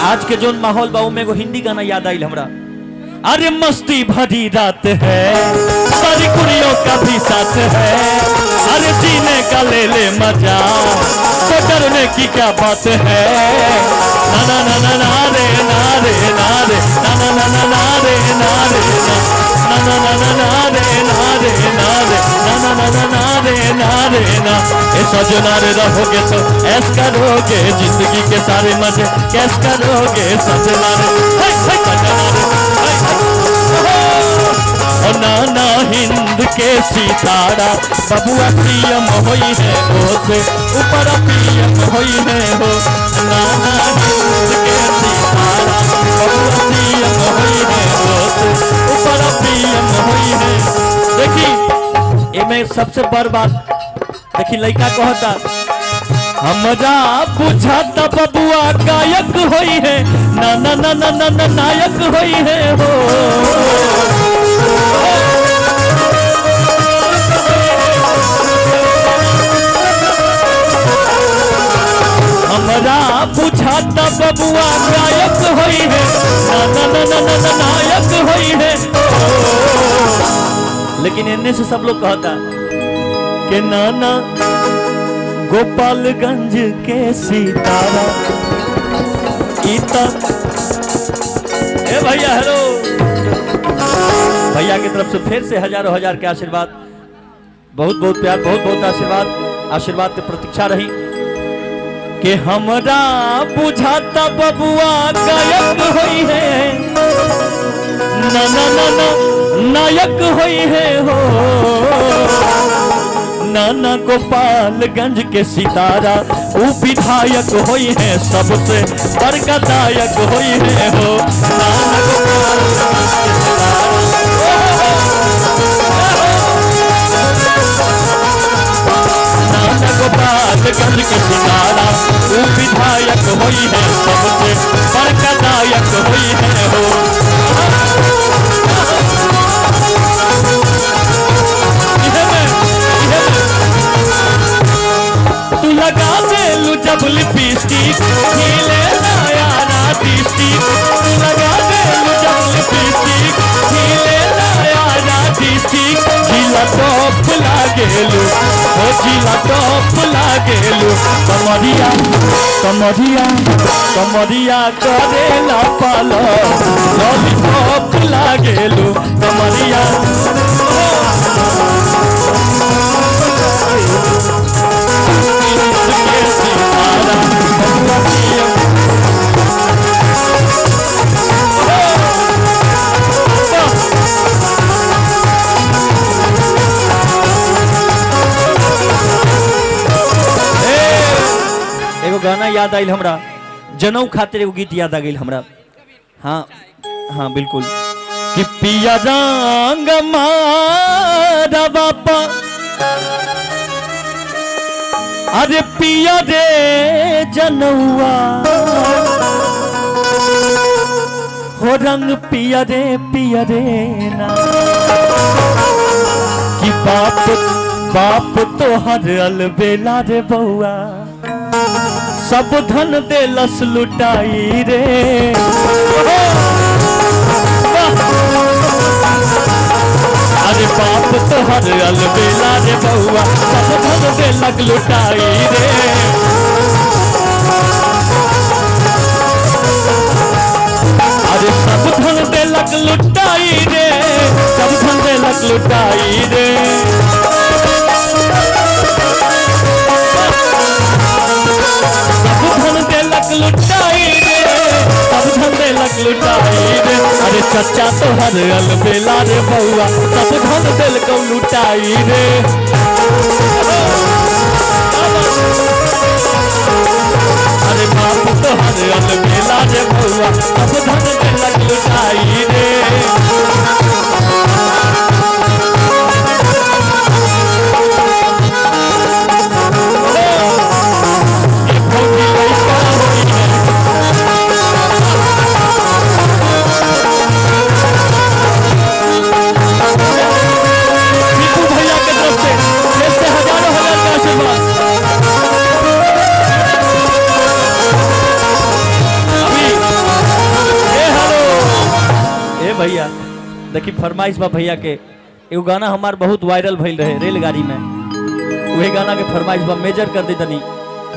आज के जोन माहौल बा में एगो हिंदी गाना याद आइल हमरा। अरे मस्ती भरी रात है, सारी कुड़ियों का भी साथ है, अरे जीने का ले ले मजा, तो डरने की क्या बात है। ना ना ना ना ना रे ना रे ना रे ना ना ना ना ना रे ना रे ना ना ना ना ना रे ना रे ना रे ना ना ना ना ना रे ना रे ना। ए सजना रे रहोगे तो ऐस करोगे, जिंदगी के सारे मजे कैस करोगे सजना रे। नाना हिंद के सितारा बबुआ पीएम होई है, ओसे ऊपर पीएम होई है हो। नाना हिंद के सितारा बबुआ पीएम होई है, ओसे ऊपर पीएम होई है। देखी एमे सबसे बड़ बात देखी, लड़का कहता हमरा बुझाता बबुआ गायक होई है, ना ना ना ना ना ना नायक होई है हो। हमरा बुझाता बबुआ गायक होई है, ना ना ना ना ना ना नायक होई है। लेकिन इनने से सब लोग कहता कि नाना गोपालगंज के सितारा इता। ए भैया हेलो, भैया की तरफ से फिर से हजारों हजार के आशीर्वाद, बहुत बहुत प्यार, बहुत बहुत आशीर्वाद, आशीर्वाद की प्रतीक्षा रही कि हमरा बुझाता बबुआ गायक होई है, ना ना ना ना नायक होई है हो। नाना गोपालगंज के सितारा वो विधायक होई है, सबसे बड़का गायक होई है हो। नाना गोपालगंज के सितारा वो विधायक होई है, सबसे बड़का गायक होई है हो। तू लगा देलू जब लिपस्टिक हिले नया डिस्टिक, तू लगा देलू जब लिपस्टिक हिले नया डिस्टिक। जिला टॉप लागेलू हो, जिला टॉप लागेलू। कमरिया कमरिया कमरिया करेला पालो, लॉलीपॉप लागेलू कमरिया। एगो गाना याद आइल हमरा, जनऊ खातिर एगो गीत याद आ गई हमरा। हाँ हाँ बिल्कुल, कि पिया रंग मारा बापा, अरे पिया रे जनौआ हो, रंग पिया रे ना। कि बाप बाप तो हर अलबेला रे बउआ, सब धन देलस लुटाई रे। अरे बाप तो हर अलबेला रे बउआ, सब धन देलक लुटाई रे। अरे सब धन देलक लुटाई रे, सब धन देलक लुटाई रे। लुटाई रे, सब धन देलक लुटाई रे। अरे चचा तो हर अलबेला रे बउआ, सब धन देलक लुटाई रे। अरे बाप तो हर अलबेला रे बउआ, सब धन देलक लुटाई रे। भैया देखी फरमाइश बा भैया के एगो गाना हमार बहुत वायरल भइल रहे रेलगाड़ी में, वही गाना के फरमाइश बा मेजर कर दे तनी।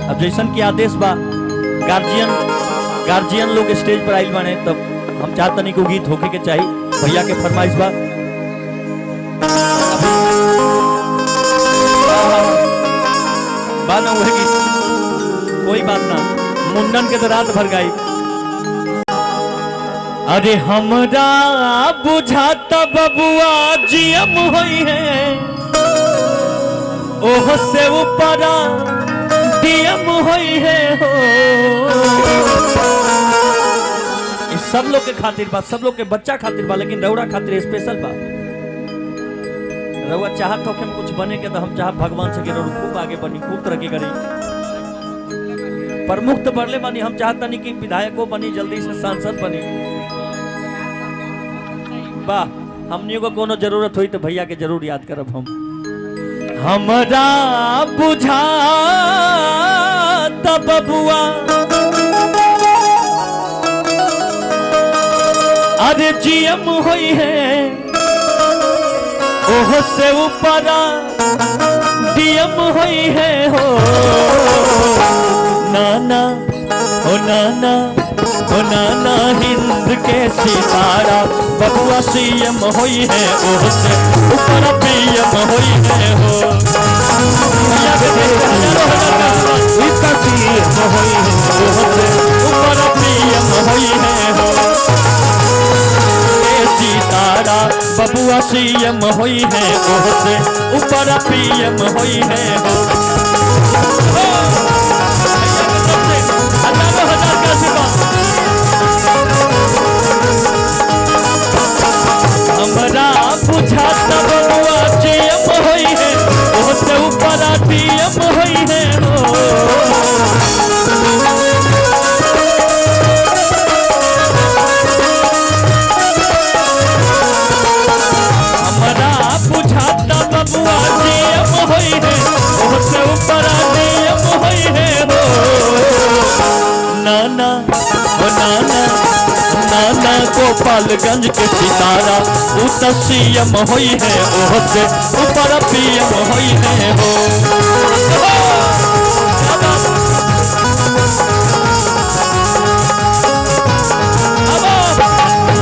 अब जैसन की आदेश बा गार्जियन लोग स्टेज पर आइल बाने, तब हम चाहतनी को गीत होके के चाहिए। भैया के फरमाइश बा ना वही गीत, कोई बात ना, मुंडन के तो रात भर गाई। अरे हमरा बुझाता बबुआ जियम होई है, ओह से ऊपरा डीएम होई है हो। सब लोग के खातिर बा, सब लोग के बच्चा खातिर बा, लेकिन रउरा खातिर स्पेशल बा। रउआ चाहत हो कि हम कुछ बने के, तो हम चाहत भगवान से कि रउआ खूब आगे बढ़ी, खूब तरक्की करी। प्रमुख तो बढ़ले बानी, हम चाहता नहीं कि विधायकों बनी, जल्दी से सांसद बनी। वाह, हमनियों को कोनो जरूरत हुई तो भैया के जरूर याद करब हम। हमरा बुझा तब बबुआ अरे जीएम होई है, ओह से ऊपरा डीएम होई है हो। नाना ओ नाना ओ नाना हिंद के सितारा बबुआ सीएम होई है, ओह से ऊपर पीएम होई है हो। भैया के सीएम होई है, ओह से ऊपर पीएम होई है हो। सितारा बबुआ सीएम होई है, ओह से ऊपर पीएम होई है हो। हमरा बुझाता बबुआ जीएम होई है, ओह से ऊपर पीएम होई है हो। बबुआ जीएम होई है, ओह से ऊपर डीएम होई है हो। नाना ओ नाना नाना गोपालगंज के सितारा उ तो सीएम होई है, ओह से ऊपर पीएम होई है हो।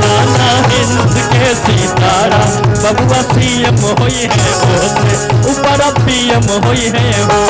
नाना हिंद के सितारा बबुआ सीएम होई है, ओह से ऊपर पीएम होई है हो।